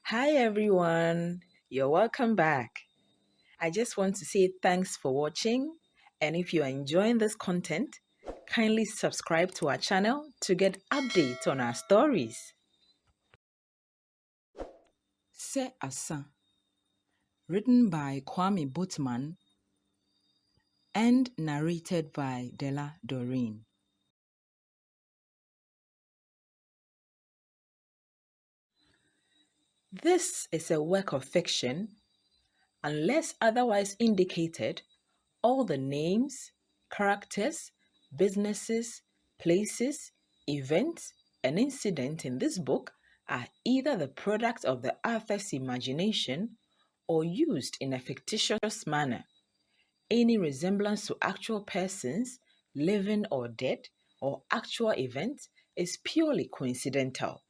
Hi everyone, you're welcome back. I just want to say thanks for watching, and if you are enjoying this content, kindly subscribe to our channel to get updates on our stories. Se Asa, written by Kwame Boatman and narrated by Della Doreen. This is a work of fiction. Unless otherwise indicated, all the names, characters, businesses, places, events, and incidents in this book are either the product of the author's imagination or used in a fictitious manner. Any resemblance to actual persons, living or dead, or actual events is purely coincidental.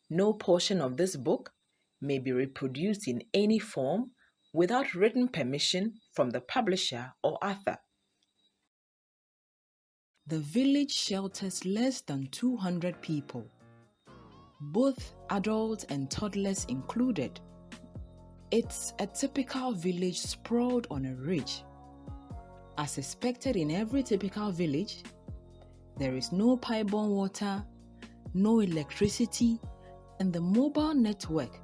No portion of this book may be reproduced in any form without written permission from the publisher or author. The village shelters less than 200 people, both adults and toddlers included. It's a typical village sprawled on a ridge. As expected in every typical village, there is no pipe-borne water, no electricity, and the mobile network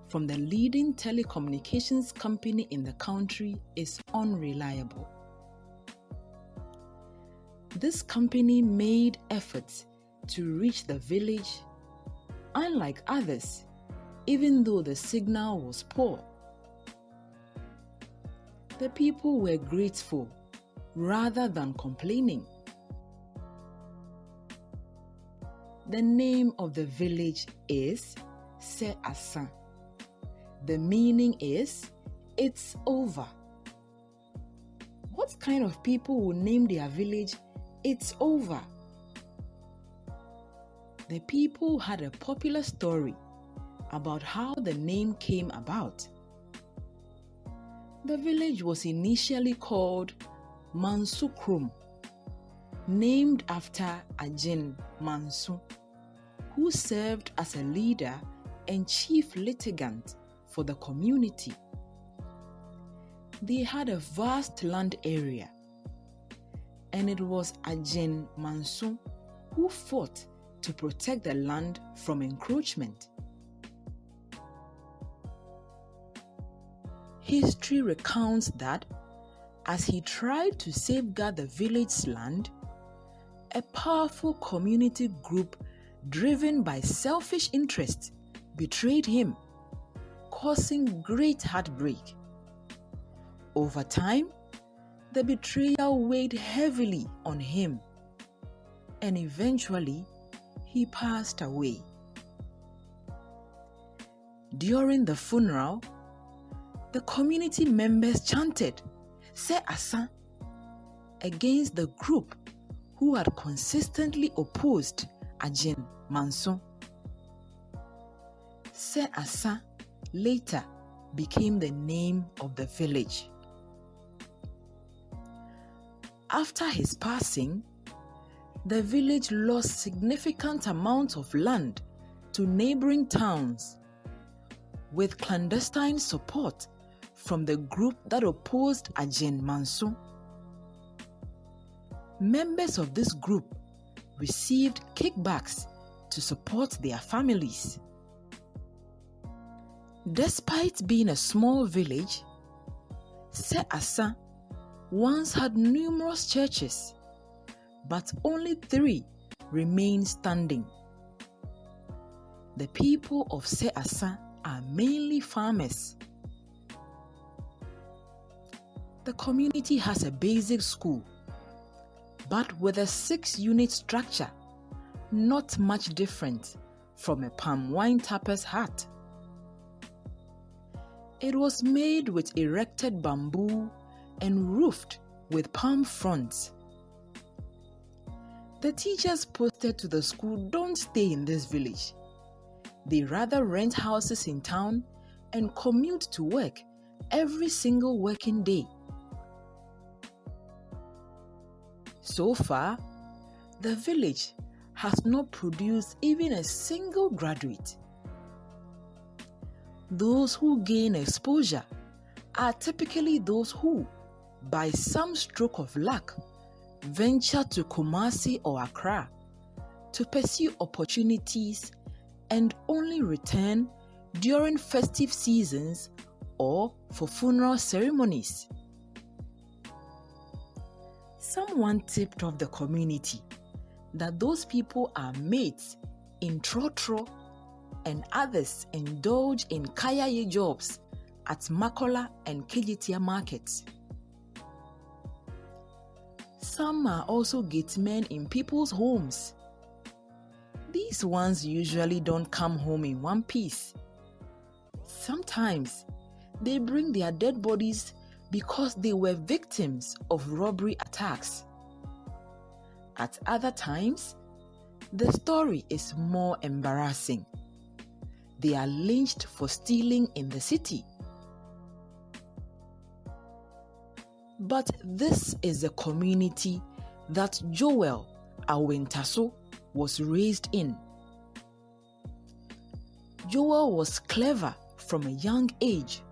from the leading telecommunications company in the country is unreliable. This company made efforts to reach the village, unlike others, even though the signal was poor. The people were grateful rather than complaining. The name of the village is Se Asa. The meaning is, it's over. What kind of people will name their village It's Over? The people had a popular story about how the name came about. The village was initially called Mansukrum, named after Ajin Mansu, who served as a leader and chief litigant for the community. They had a vast land area, and it was Ajin Mansu who fought to protect the land from encroachment. History recounts that as he tried to safeguard the village's land, a powerful community group driven by selfish interests betrayed him, causing great heartbreak. Over time, the betrayal weighed heavily on him, and eventually he passed away. During the funeral, the community members chanted Se Asa against the group who had consistently opposed Ajin Mansu. Se Asa later became the name of the village. After his passing, the village lost significant amounts of land to neighboring towns, with clandestine support from the group that opposed Ajin Mansu. Members of this group received kickbacks to support their families. Despite being a small village, Se Asa once had numerous churches, but only 3 remain standing. The people of Se Asa are mainly farmers. The community has a basic school, but with a 6-unit structure, not much different from a palm wine tapper's hut. It was made with erected bamboo and roofed with palm fronds. The teachers posted to the school don't stay in this village. They rather rent houses in town and commute to work every single working day. So far, the village has not produced even a single graduate. Those who gain exposure are typically those who, by some stroke of luck, venture to Kumasi or Accra to pursue opportunities and only return during festive seasons or for funeral ceremonies. Someone tipped off the community that those people are mates in trotro and others indulge in kayaye jobs at Makola and Kejitia markets. Some are also gatemen in people's homes. These ones usually don't come home in one piece. Sometimes they bring their dead bodies because they were victims of robbery attacks. At other times, the story is more embarrassing. They are lynched for stealing in the city. But this is the community that Joel Awintaso was raised in. Joel was clever from a young age.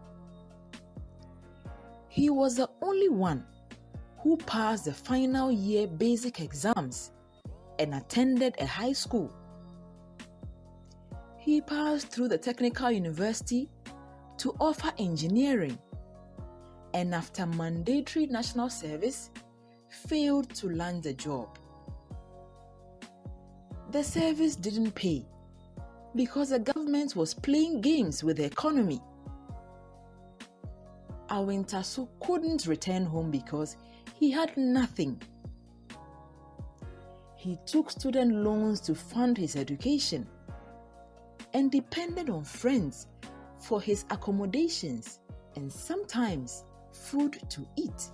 He was the only one who passed the final year basic exams and attended a high school. He passed through the technical university to offer engineering, and after mandatory national service, failed to land a job. The service didn't pay because the government was playing games with the economy. Awintaso couldn't return home because he had nothing. He took student loans to fund his education and depended on friends for his accommodations and sometimes food to eat.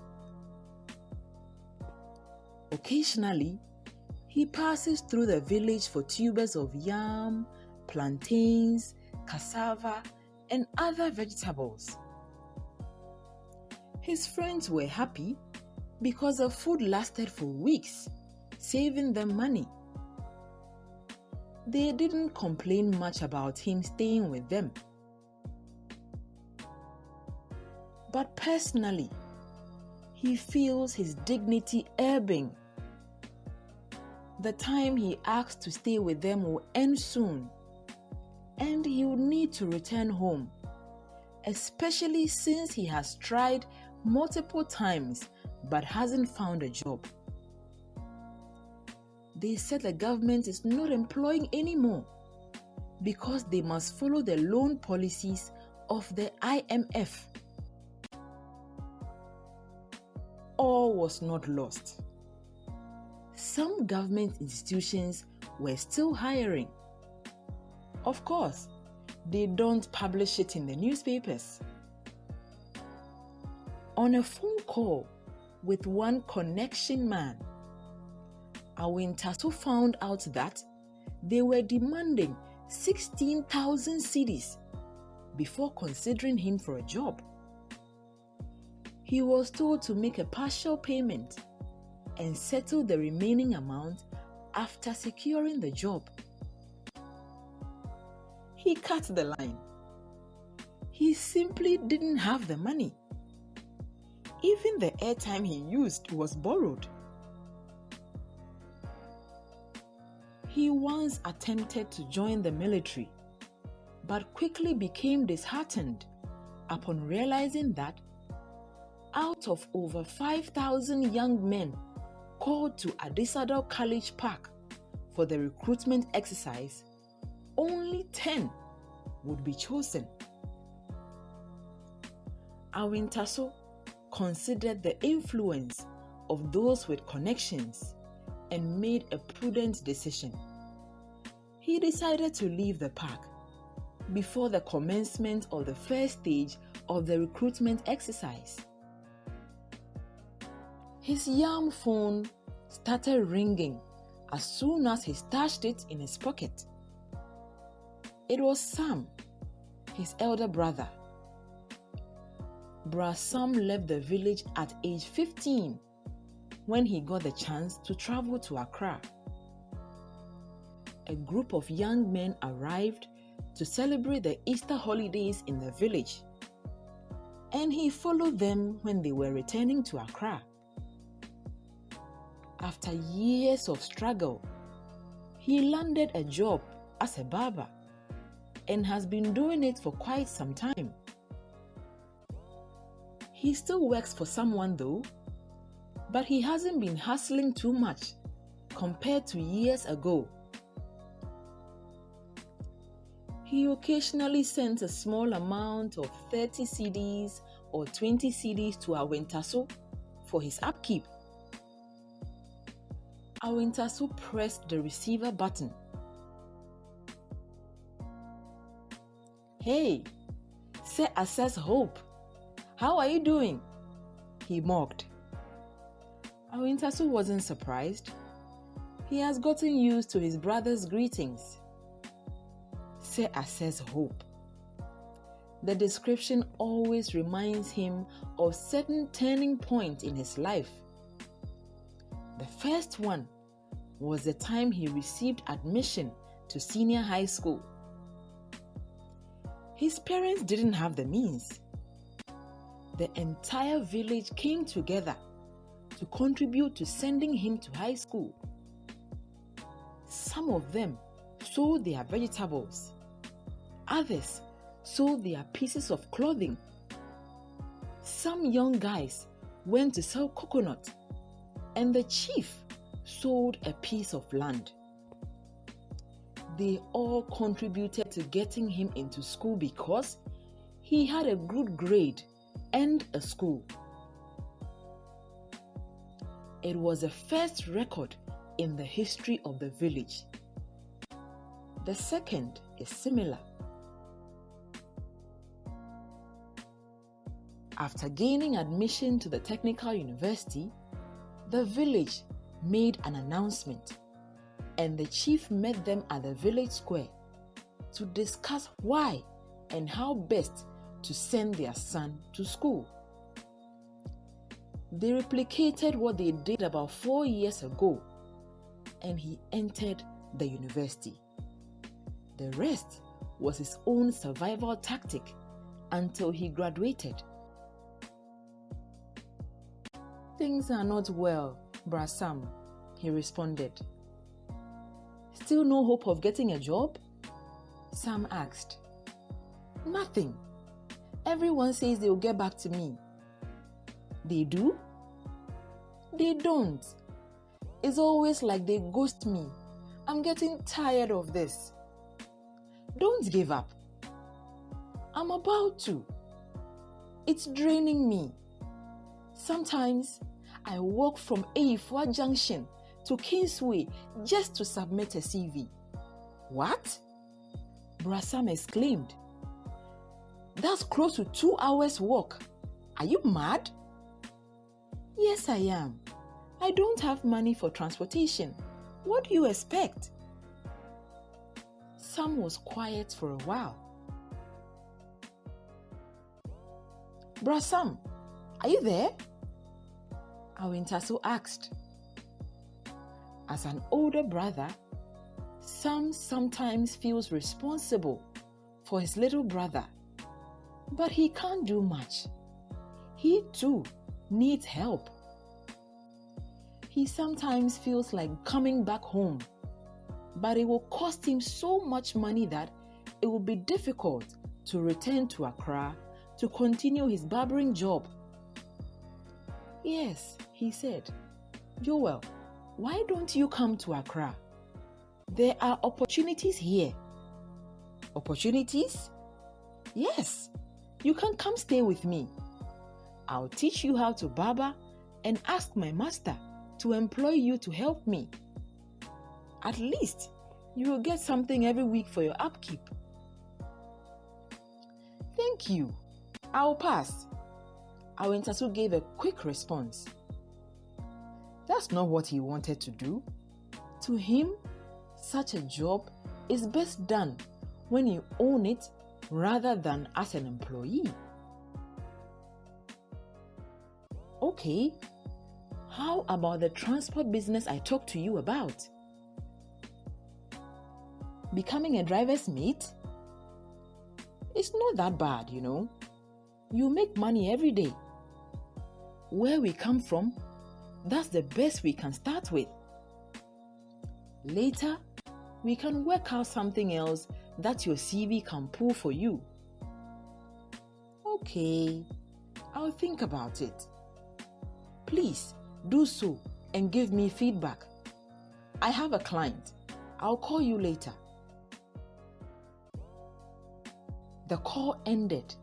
Occasionally, he passes through the village for tubers of yam, plantains, cassava, and other vegetables. His friends were happy because the food lasted for weeks, saving them money. They didn't complain much about him staying with them. But personally, he feels his dignity ebbing. The time he asked to stay with them will end soon, and he will need to return home, especially since he has tried multiple times but hasn't found a job. They said the government is not employing anymore because they must follow the loan policies of the IMF. All was not lost. Some government institutions were still hiring. Of course, they don't publish it in the newspapers. On a phone call with one connection man, Awintaso found out that they were demanding 16,000 cedis before considering him for a job. He was told to make a partial payment and settle the remaining amount after securing the job. He cut the line. He simply didn't have the money. Even the airtime he used was borrowed. He once attempted to join the military, but quickly became disheartened upon realizing that out of over 5,000 young men called to Adisadel College Park for the recruitment exercise, only 10 would be chosen. Awintaso considered the influence of those with connections and made a prudent decision. He decided to leave the park before the commencement of the first stage of the recruitment exercise. His yam phone started ringing as soon as he stashed it in his pocket. It was Sam, his elder brother. Bra Sam left the village at age 15 when he got the chance to travel to Accra a group of young men arrived to celebrate the Easter holidays in the village, and he followed them when they were returning to Accra. After years of struggle, he landed a job as a barber and has been doing it for quite some time. He still works for someone though, but he hasn't been hustling too much compared to years ago. He occasionally sends a small amount of 30 cedis or 20 cedis to Awintaso for his upkeep. Awintaso pressed the receiver button. "Hey, Sir Assess Hope, how are you doing?" he mocked. Awintaso wasn't surprised. He has gotten used to his brother's greetings. Sir Assess Hope. The description always reminds him of certain turning points in his life. The first one was the time he received admission to senior high school. His parents didn't have the means. The entire village came together to contribute to sending him to high school. Some of them sold their vegetables. Others sold their pieces of clothing. Some young guys went to sell coconut, and the chief sold a piece of land. They all contributed to getting him into school because he had a good grade and a school. It was the first record in the history of the village. The second is similar. After gaining admission to the technical university, the village made an announcement, and the chief met them at the village square to discuss why and how best to send their son to school. They replicated what they did about 4 years ago, and he entered the university. The rest was his own survival tactic until he graduated. "Things are not well, Bra Sam," he responded. "Still no hope of getting a job?" Sam asked. "Nothing. Everyone says they'll get back to me." "They do?" "They don't. It's always like they ghost me. I'm getting tired of this." "Don't give up." "I'm about to. It's draining me. Sometimes I walk from Eifua Junction to Kingsway just to submit a CV." "What?" Brasam exclaimed. "That's close to 2 hours walk. Are you mad?" "Yes, I am. I don't have money for transportation. What do you expect?" Sam was quiet for a while. "Brasam, are you there?" Awintaso asked. As an older brother, Sam sometimes feels responsible for his little brother, but he can't do much. He too needs help. He sometimes feels like coming back home, but it will cost him so much money that it will be difficult to return to Accra to continue his barbering job. "Yes," he said. "Joel, why don't you come to Accra? There are opportunities here." "Opportunities?" "Yes, you can come stay with me. I'll teach you how to barber and ask my master to employ you to help me. At least you will get something every week for your upkeep." "Thank you. I'll pass." Awintaso gave a quick response. That's not what he wanted to do. To him, such a job is best done when you own it rather than as an employee. "Okay, how about the transport business I talked to you about?" Becoming a driver's mate? It's not that bad, you know. You make money every day. Where we come from, that's the best we can start with. Later, we can work out something else that your CV can pull for you. Okay, I'll think about it. Please do so and give me feedback. I have a client. I'll call you later. The call ended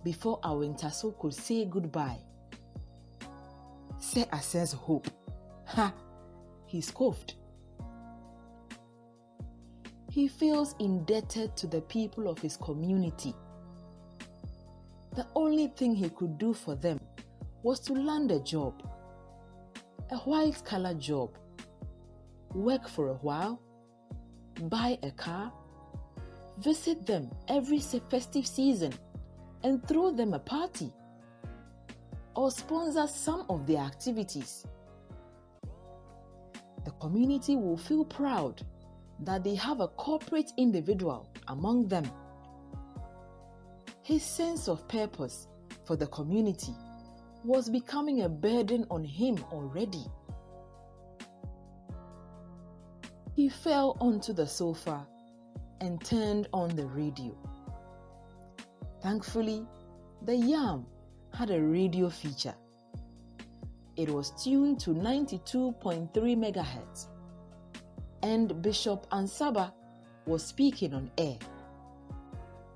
before Awintaso could say goodbye. Say a sense of hope. Ha! He scoffed. He feels indebted to the people of his community. The only thing he could do for them was to land a job, a white-collar job, work for a while, buy a car, visit them every festive season, and throw them a party, or sponsor some of their activities. The community will feel proud that they have a corporate individual among them. His sense of purpose for the community was becoming a burden on him already. He fell onto the sofa and turned on the radio. Thankfully, the Yam had a radio feature. It was tuned to 92.3 megahertz, and Bishop Ansaba was speaking on air.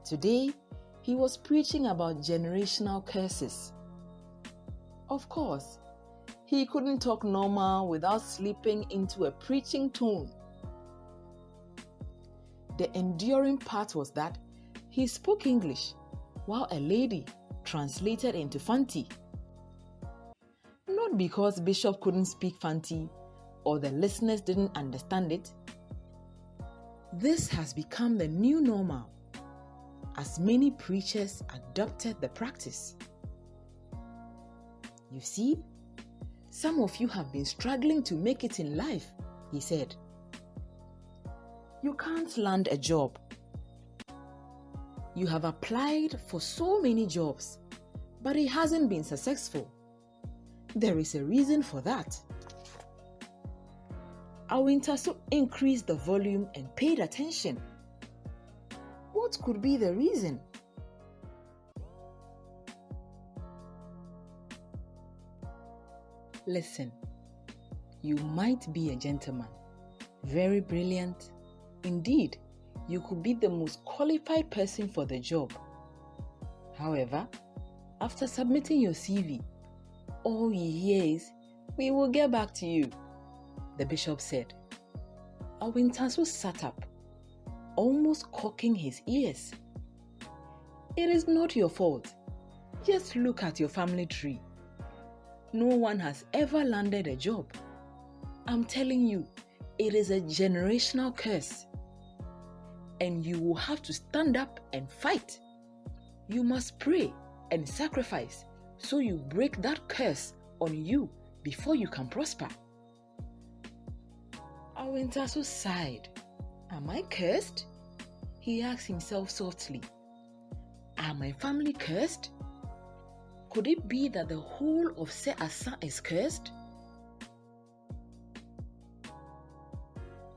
Today, he was preaching about generational curses. Of course, he couldn't talk normal without slipping into a preaching tone. The enduring part was that he spoke English while a lady translated into Fanti. Not because Bishop couldn't speak Fanti or the listeners didn't understand it. This has become the new normal, as many preachers adopted the practice. You see, some of you have been struggling to make it in life, he said. You can't land a job. You have applied for so many jobs, but it hasn't been successful. There is a reason for that. Awintaso increased the volume and paid attention. What could be the reason? Listen, you might be a gentleman, very brilliant. Indeed, you could be the most qualified person for the job. However, after submitting your CV, all you hear is, "We will get back to you," the bishop said. Awintaso sat up, almost cocking his ears. It is not your fault. Just look at your family tree. No one has ever landed a job. I'm telling you, it is a generational curse. And you will have to stand up and fight. You must pray and sacrifice so you break that curse on you before you can prosper. Awintaso sighed. Am I cursed? He asked himself softly. Are my family cursed? Could it be that the whole of Seasa is cursed?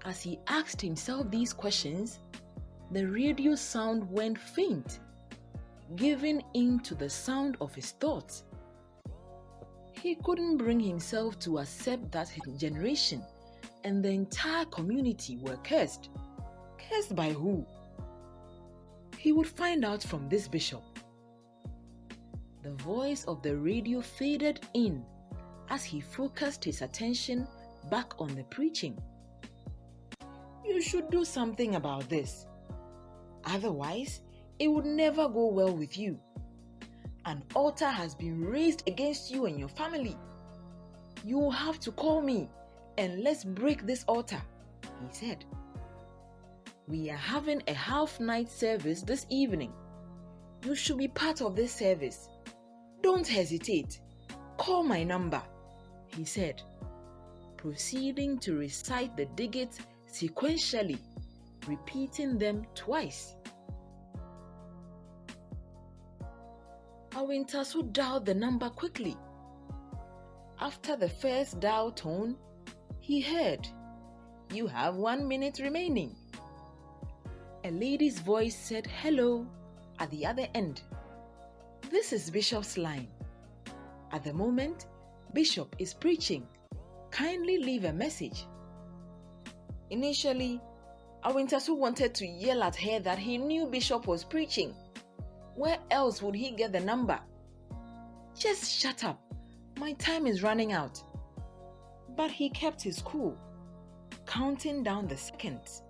As he asked himself these questions, the radio sound went faint, giving in to the sound of his thoughts. He couldn't bring himself to accept that his generation and the entire community were cursed. Cursed by who? He would find out from this bishop. The voice of the radio faded in as he focused his attention back on the preaching. You should do something about this. Otherwise, it would never go well with you. An altar has been raised against you and your family. You will have to call me and let's break this altar, he said. We are having a half-night service this evening. You should be part of this service. Don't hesitate. Call my number, he said, proceeding to recite the digits sequentially repeating them twice. Awintaso dialed the number quickly. After the first dial tone, he heard, "You have 1 minute remaining." A lady's voice said hello at the other end. "This is Bishop's line. At the moment, Bishop is preaching. Kindly leave a message." Initially, Awintaso wanted to yell at her that he knew Bishop was preaching. Where else would he get the number? "Just shut up. My time is running out." But he kept his cool, counting down the seconds.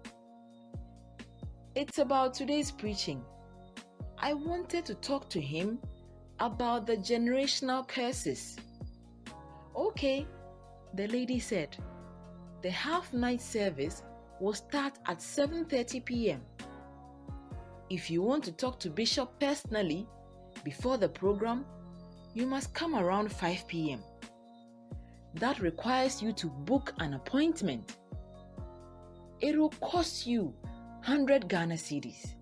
"It's about today's preaching. I wanted to talk to him about the generational curses." "Okay," the lady said. The half-night service will start at 7:30 p.m. If you want to talk to Bishop personally before the program, you must come around 5 p.m. That requires you to book an appointment. It will cost you 100 Ghana cedis.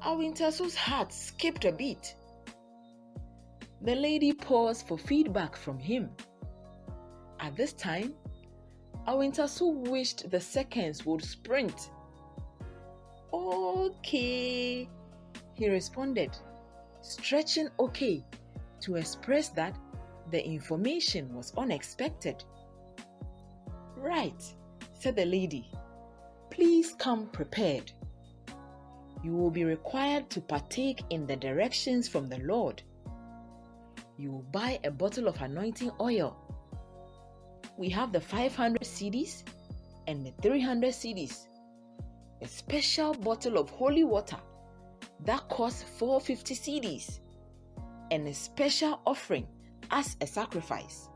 Awintaso's heart skipped a beat. The lady paused for feedback from him. At this time, Awintaso wished the seconds would sprint. "Okay," he responded, stretching "okay" to express that the information was unexpected. "Right," said the lady. "Please come prepared. You will be required to partake in the directions from the Lord. You will buy a bottle of anointing oil. We have the 500 cedis and the 300 cedis. A special bottle of holy water that costs 450 cedis. And a special offering as a sacrifice."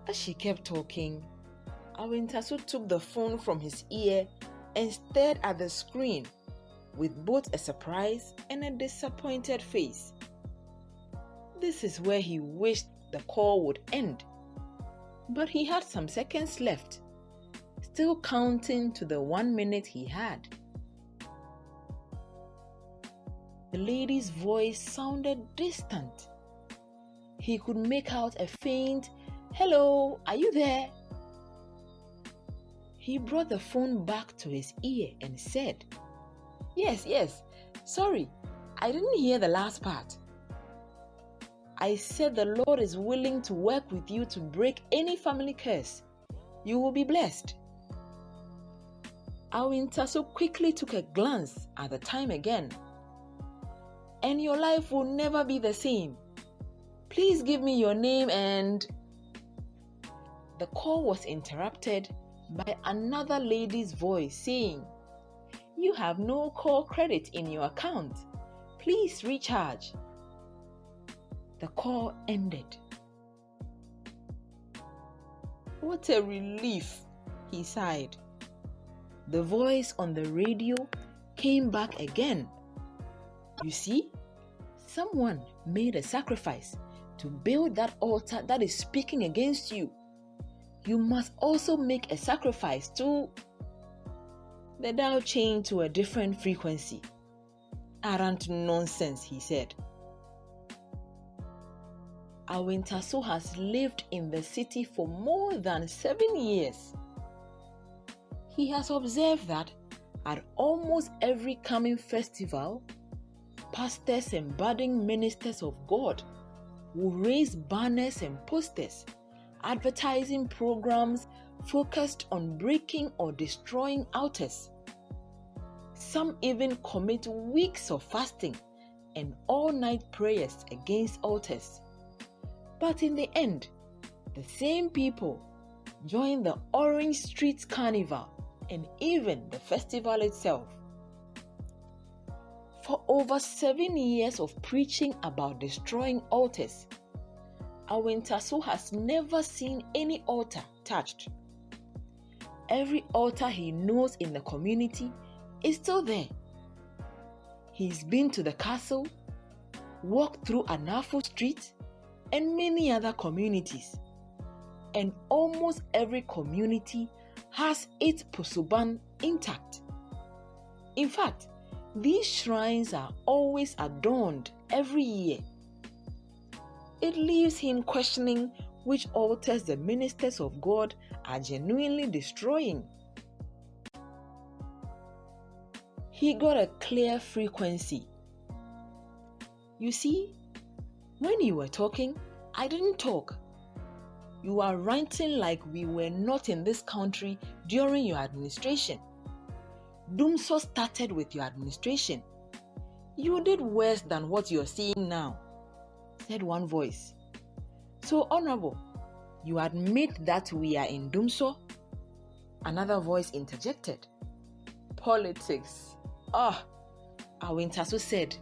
As she kept talking, Awintaso took the phone from his ear and stared at the screen with both a surprised and a disappointed face. This is where he wished the call would end. But he had some seconds left, still counting to the 1 minute he had. The lady's voice sounded distant. He could make out a faint, "Hello, are you there?" He brought the phone back to his ear and said, Yes, sorry, I didn't hear the last part." "I said the Lord is willing to work with you to break any family curse. You will be blessed." Awintaso quickly took a glance at the time again. "And your life will never be the same. Please give me your name and..." The call was interrupted by another lady's voice saying, "You have no call credit in your account. Please recharge." The call ended. "What a relief," he sighed. The voice on the radio came back again. "You see, someone made a sacrifice to build that altar that is speaking against you. You must also make a sacrifice to..." The dial changed to a different frequency. "Arrant nonsense," he said. Awintaso has lived in the city for more than 7 years. He has observed that at almost every coming festival, pastors and budding ministers of God will raise banners and posters, advertising programs focused on breaking or destroying altars. Some even commit weeks of fasting and all-night prayers against altars. But in the end, the same people join the Orange Street Carnival and even the festival itself. For over 7 years of preaching about destroying altars, Awintaso has never seen any altar touched. Every altar he knows in the community is still there. He's been to the castle, walked through Anafo Street, and many other communities. and almost every community has its pusuban intact. In fact, these shrines are always adorned every year. It leaves him questioning which altars the ministers of God are genuinely destroying. He got a clear frequency. You see, when you were talking, I didn't talk. You are ranting like we were not in this country during your administration. Doomso started with your administration. You did worse than what you're seeing now, said one voice. So, Honorable, you admit that we are in Doomso? Another voice interjected. Politics. Awintaso said,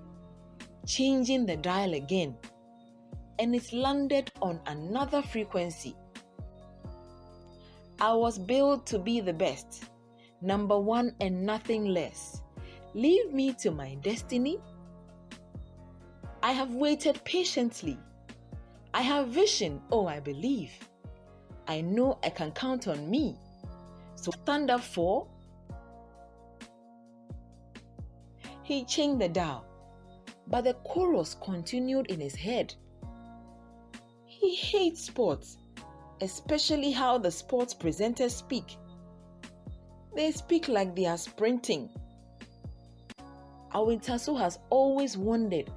changing the dial again, and it landed on another frequency. I was built to be the best, number one and nothing less. Leave me to my destiny. I have waited patiently. I have vision, I believe. I know I can count on me. So stand up for. He changed the dial, but the chorus continued in his head. He hates sports, especially how the sports presenters speak. They speak like they are sprinting. Awintaso has always wondered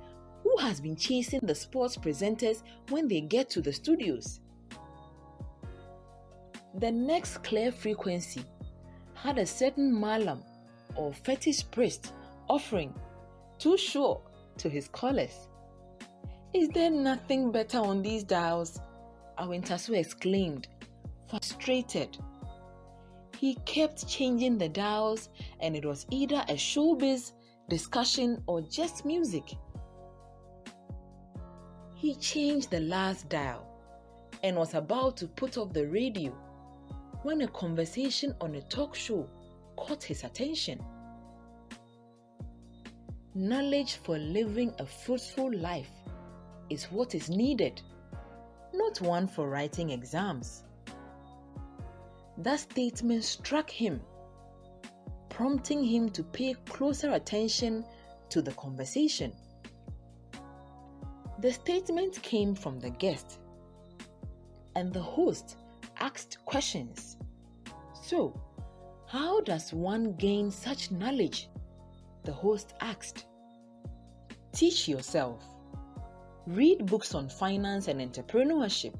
who has been chasing the sports presenters when they get to the studios. The next clear frequency had a certain malam or fetish priest offering too sure to his callers. Is there nothing better on these dials? Awintaso exclaimed, frustrated. He kept changing the dials, and it was either a showbiz discussion or just music. He changed the last dial and was about to put off the radio when a conversation on a talk show caught his attention. Knowledge for living a fruitful life is what is needed, not one for writing exams. That statement struck him, prompting him to pay closer attention to the conversation. The statement came from the guest, and the host asked questions. So, how does one gain such knowledge? The host asked. Teach yourself. Read books on finance and entrepreneurship.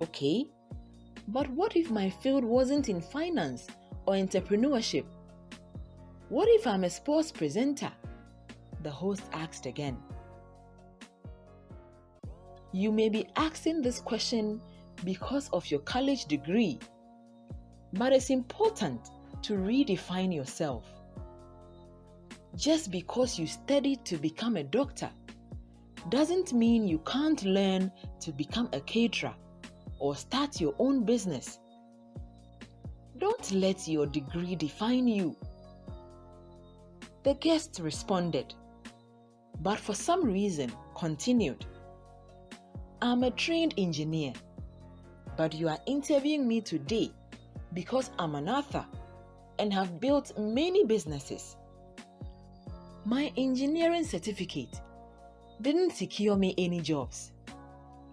Okay, but what if my field wasn't in finance or entrepreneurship? What if I'm a sports presenter? The host asked again. You may be asking this question because of your college degree, but it's important to redefine yourself. Just because you studied to become a doctor doesn't mean you can't learn to become a caterer or start your own business. Don't let your degree define you. The guest responded, but for some reason continued. I'm a trained engineer, but you are interviewing me today because I'm an author and have built many businesses. My engineering certificate didn't secure me any jobs.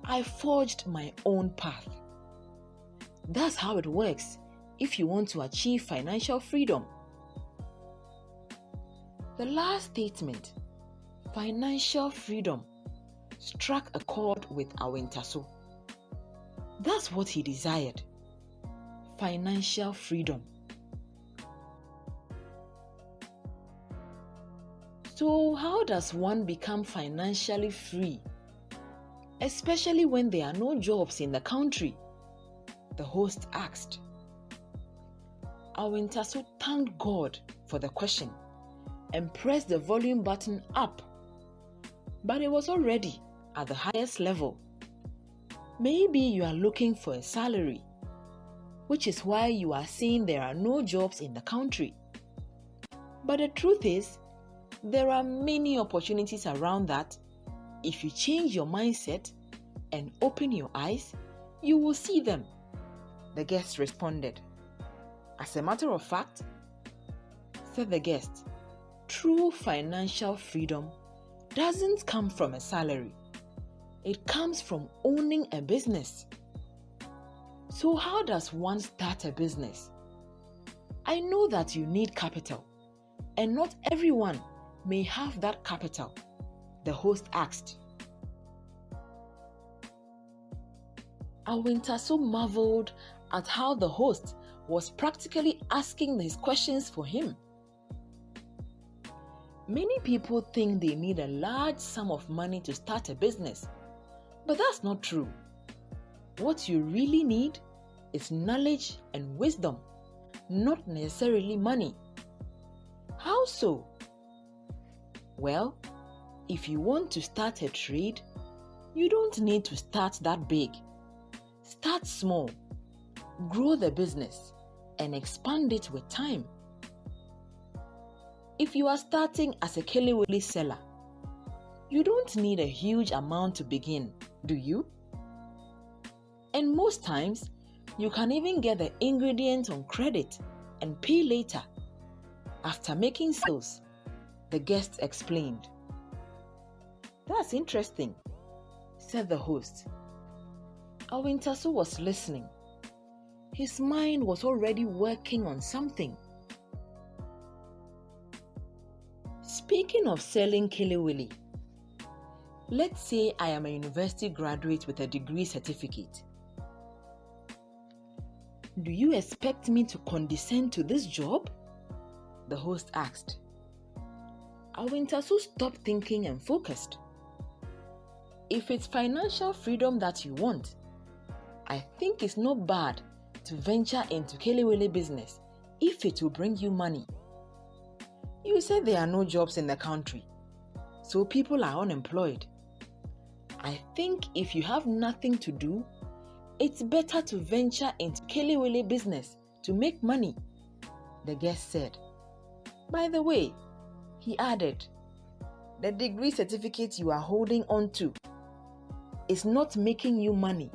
I forged my own path. That's how it works if you want to achieve financial freedom. The last statement, financial freedom, struck a chord with Awintaso. That's what he desired. Financial freedom. So how does one become financially free? Especially when there are no jobs in the country? The host asked. Awintaso thanked God for the question and pressed the volume button up. But it was already at the highest level. Maybe you are looking for a salary, which is why you are saying there are no jobs in the country. But the truth is, there are many opportunities around that if you change your mindset and open your eyes You will see them, the guest responded. As a matter of fact, said the guest, true financial freedom doesn't come from a salary. It comes from owning a business. So how does one start a business? I know that you need capital, and not everyone may have that capital, the host asked. Awintaso marveled at how the host was practically asking his questions for him. Many people think they need a large sum of money to start a business, but that's not true. What you really need is knowledge and wisdom, not necessarily money. How so? Well, if you want to start a trade, you don't need to start that big. Start small, grow the business, and expand it with time. If you are starting as a kelewele seller, you don't need a huge amount to begin, do you? And most times, you can even get the ingredients on credit and pay later. After making sales, the guest explained. That's interesting, said the host. Awintaso was listening. His mind was already working on something. Speaking of selling kelewele, let's say I am a university graduate with a degree certificate. Do you expect me to condescend to this job? The host asked. Awintaso stopped thinking and focused. If it's financial freedom that you want, I think it's not bad to venture into kelewele business if it will bring you money. You said there are no jobs in the country, so people are unemployed. I think if you have nothing to do, it's better to venture into kelewele business to make money, the guest said. By the way, he added, the degree certificate you are holding on to is not making you money.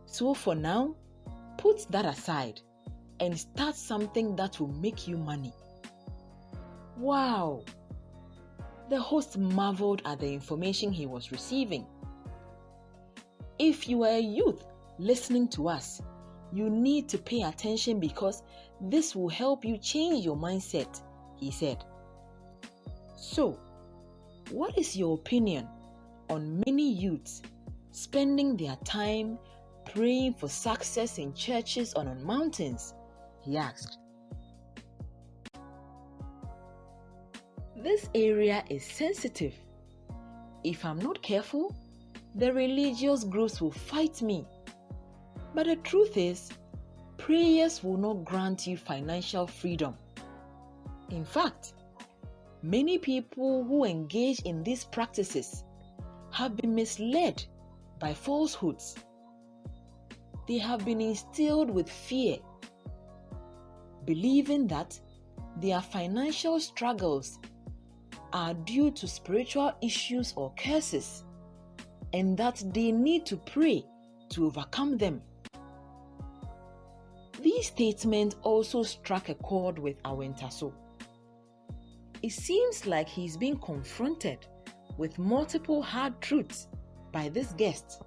So for now, put that aside and start something that will make you money. Wow! The host marveled at the information he was receiving. If you are a youth listening to us, you need to pay attention because this will help you change your mindset, he said. So, what is your opinion on many youths spending their time praying for success in churches or on mountains? He asked. This area is sensitive. If I'm not careful, the religious groups will fight me. But the truth is, prayers will not grant you financial freedom. In fact, many people who engage in these practices have been misled by falsehoods. They have been instilled with fear, believing that their financial struggles are due to spiritual issues or curses, and that they need to pray to overcome them. These statements also struck a chord with Awintaso. It seems like he's being confronted with multiple hard truths by this guest.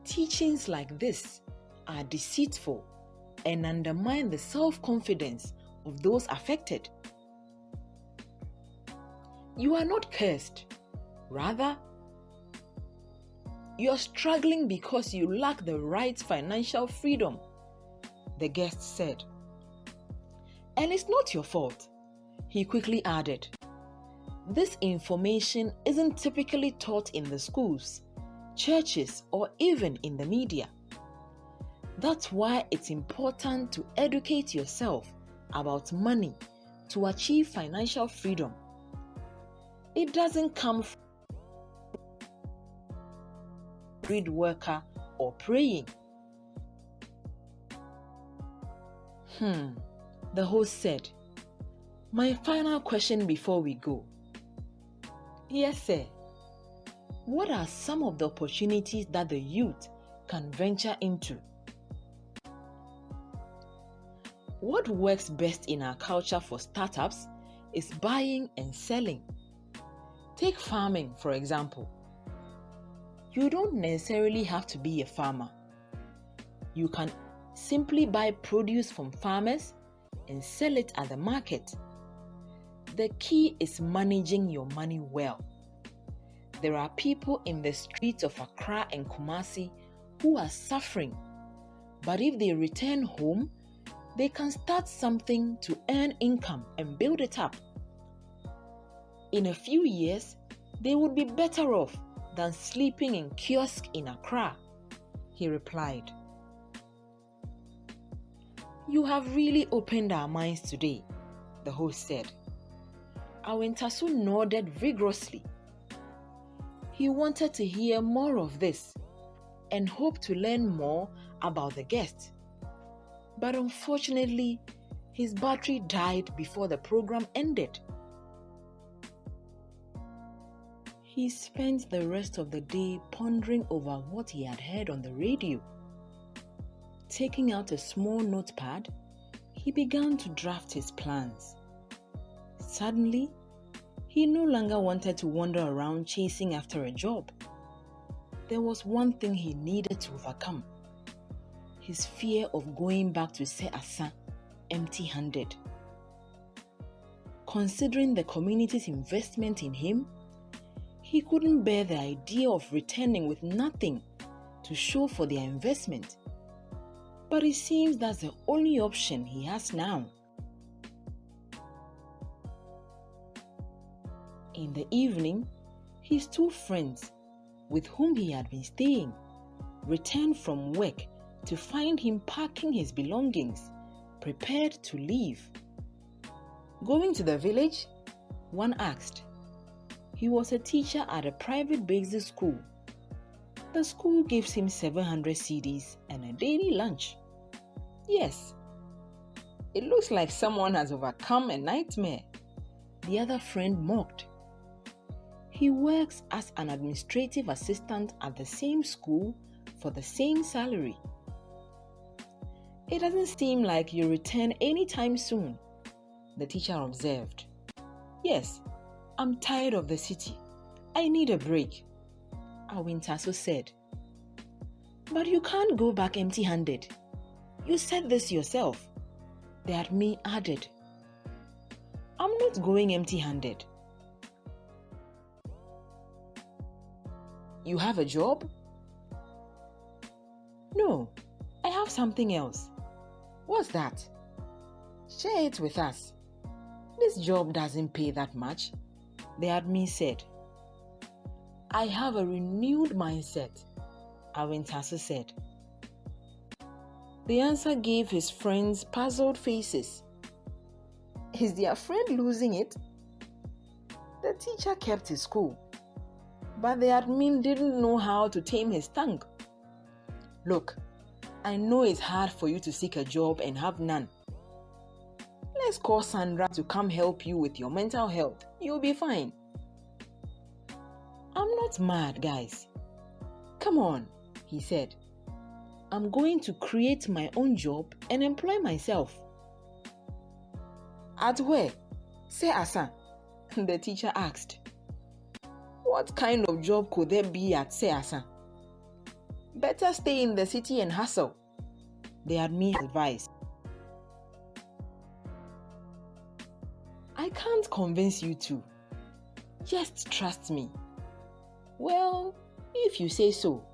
Teachings like this are deceitful and undermine the self-confidence of those affected. You are not cursed. Rather, you are struggling because you lack the right financial freedom, the guest said. And it's not your fault, he quickly added. This information isn't typically taught in the schools, churches, or even in the media. That's why it's important to educate yourself about money to achieve financial freedom. It doesn't come from a grid worker or praying. The host said, my final question before we go. Yes, sir. What are some of the opportunities that the youth can venture into? What works best in our culture for startups is buying and selling. Take farming, for example. You don't necessarily have to be a farmer. You can simply buy produce from farmers and sell it at the market. The key is managing your money well. There are people in the streets of Accra and Kumasi who are suffering, but if they return home, they can start something to earn income and build it up. In a few years, they would be better off than sleeping in kiosk in Accra, he replied. You have really opened our minds today, the host said. Awintaso nodded vigorously. He wanted to hear more of this and hoped to learn more about the guest. But unfortunately, his battery died before the program ended. He spent the rest of the day pondering over what he had heard on the radio. Taking out a small notepad, he began to draft his plans. Suddenly, he no longer wanted to wander around chasing after a job. There was one thing he needed to overcome: his fear of going back to Se Asa empty-handed. Considering the community's investment in him, he couldn't bear the idea of returning with nothing to show for their investment. But it seems that's the only option he has now. In the evening, his two friends, with whom he had been staying, returned from work to find him packing his belongings, prepared to leave. Going to the village? One asked. He was a teacher at a private basic school. The school gives him 700 cedis and a daily lunch. Yes. It looks like someone has overcome a nightmare, the other friend mocked. He works as an administrative assistant at the same school for the same salary. It doesn't seem like you'll return anytime soon, the teacher observed. Yes, I'm tired of the city. I need a break, Awintaso said. But you can't go back empty-handed. You said this yourself, the admin added. I'm not going empty-handed. You have a job? No, I have something else. What's that? Share it with us. This job doesn't pay that much, the admin said. I have a renewed mindset, Awintaso said. The answer gave his friends puzzled faces. Is their friend losing it? The teacher kept his cool, but the admin didn't know how to tame his tongue. Look, I know it's hard for you to seek a job and have none. Let's call Sandra to come help you with your mental health. You'll be fine. I'm not mad, guys. Come on, he said. I'm going to create my own job and employ myself. At where? Se Asa, the teacher asked. What kind of job could there be at Se Asa? Better stay in the city and hustle, the admin advised. I can't convince you to. Just trust me. Well, if you say so,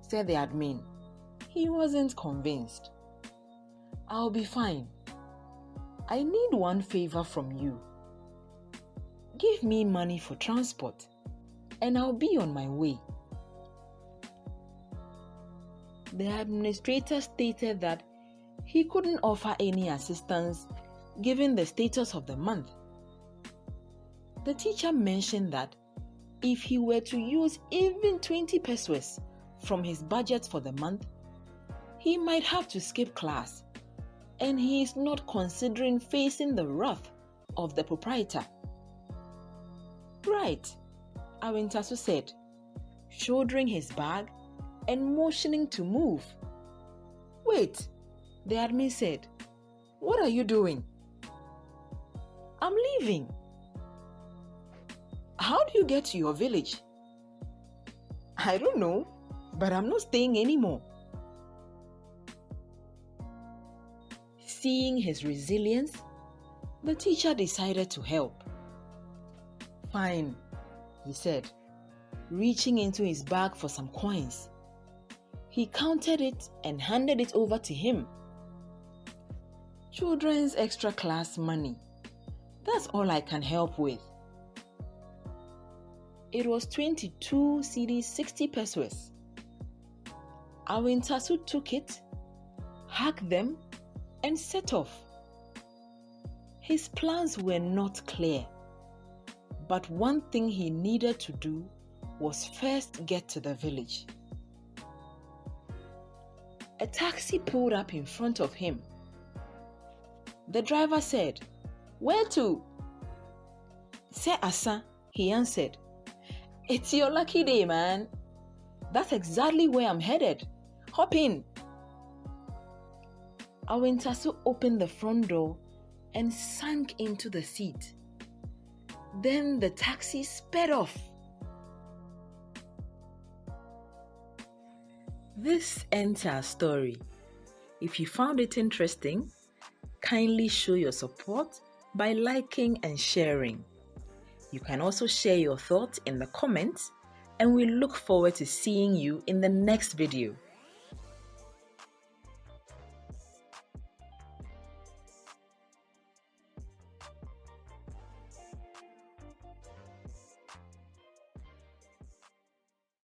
said the admin. He wasn't convinced. I'll be fine. I need one favor from you. Give me money for transport, and I'll be on my way. The administrator stated that he couldn't offer any assistance given the status of the month. The teacher mentioned that if he were to use even 20 pesos from his budget for the month, he might have to skip class, and he is not considering facing the wrath of the proprietor. Right, Awintaso said. shouldering his bag and motioning to move. "Wait," the admin said. "What are you doing?" "I'm leaving." "How do you get to your village?" "I don't know, but I'm not staying anymore." Seeing his resilience, the teacher decided to help. "Fine," he said, reaching into his bag for some coins. He counted it and handed it over to him. "Children's extra class money. That's all I can help with." It was 22 cedis 60 pesos. Awintaso took it, hugged them, and set off. His plans were not clear, but one thing he needed to do was first get to the village. A taxi pulled up in front of him. The driver said, "Where to?" "Se Asa," he answered. "It's your lucky day, man. That's exactly where I'm headed. Hop in." Awintaso opened the front door and sank into the seat. Then the taxi sped off. This ends our story. If you found it interesting, kindly show your support by liking and sharing. You can also share your thoughts in the comments, and we look forward to seeing you in the next video.